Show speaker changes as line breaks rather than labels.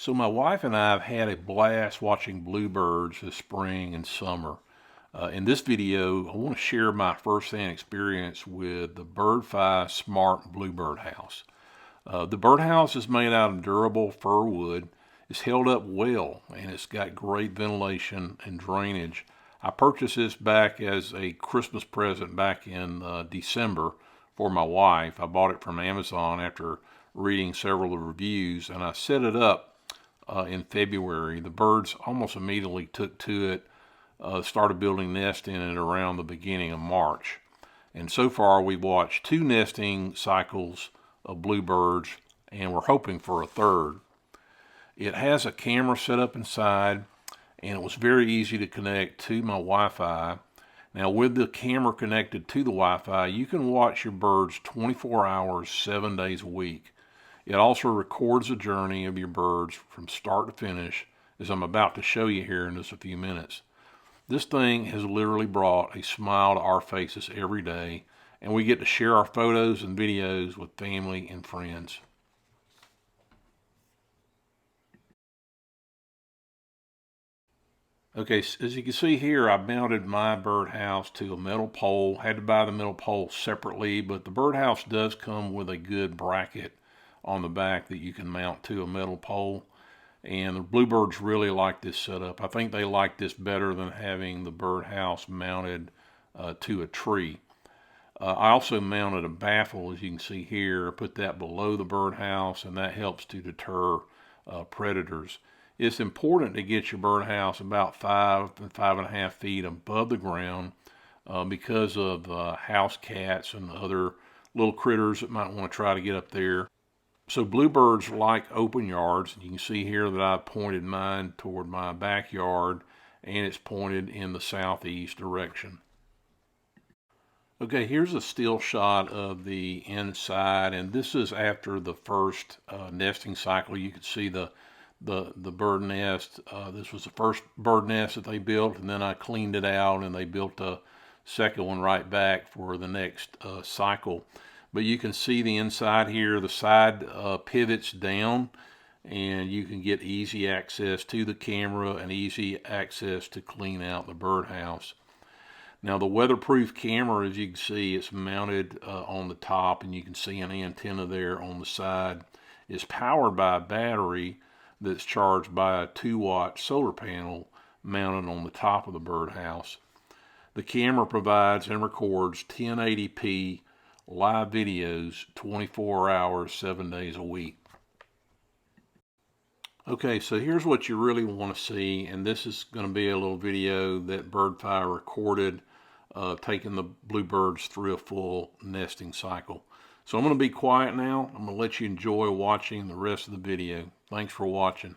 So my wife and I have had a blast watching bluebirds this spring and summer. In this video, I want to share my first-hand experience with the Birdfy Smart Bluebird House. The birdhouse is made out of durable fir wood. It's held up well, and it's got great ventilation and drainage. I purchased this back as a Christmas present back in December for my wife. I bought it from Amazon after reading several of the reviews, and I set it up in February. The birds almost immediately took to it, started building nests in it around the beginning of March. And so far we've watched 2 nesting cycles of bluebirds, and we're hoping for a third. It has a camera set up inside, and it was very easy to connect to my Wi-Fi. Now with the camera connected to the Wi-Fi, you can watch your birds 24 hours, 7 days a week. It also records the journey of your birds from start to finish, as I'm about to show you here in just a few minutes. This thing has literally brought a smile to our faces every day, and we get to share our photos and videos with family and friends. Okay, as you can see here, I mounted my birdhouse to a metal pole. Had to buy the metal pole separately, but the birdhouse does come with a good bracket on the back that you can mount to a metal pole, and the bluebirds really like this setup. I think they like this better than having the birdhouse mounted to a tree. I also mounted a baffle, as you can see here. I put that below the birdhouse, and that helps to deter predators. It's important to get your birdhouse about 5 and 5.5 feet above the ground because of house cats and other little critters that might want to try to get up there. So bluebirds like open yards. You can see here that I've pointed mine toward my backyard, and it's pointed in the southeast direction. Okay, here's a still shot of the inside, and this is after the first nesting cycle. You can see the bird nest. This was the first bird nest that they built, and then I cleaned it out, and they built a second one right back for the next cycle. But you can see the inside here. The side pivots down, and you can get easy access to the camera and easy access to clean out the birdhouse. Now the weatherproof camera, as you can see, it's mounted on the top, and you can see an antenna there on the side. It's powered by a battery that's charged by a 2-watt solar panel mounted on the top of the birdhouse. The camera provides and records 1080p live videos 24 hours, 7 days a week. Okay, so here's what you really want to see, and this is going to be a little video that Birdfy recorded taking the bluebirds through a full nesting cycle. So I'm going to be quiet now. I'm going to let you enjoy watching the rest of the video. Thanks for watching.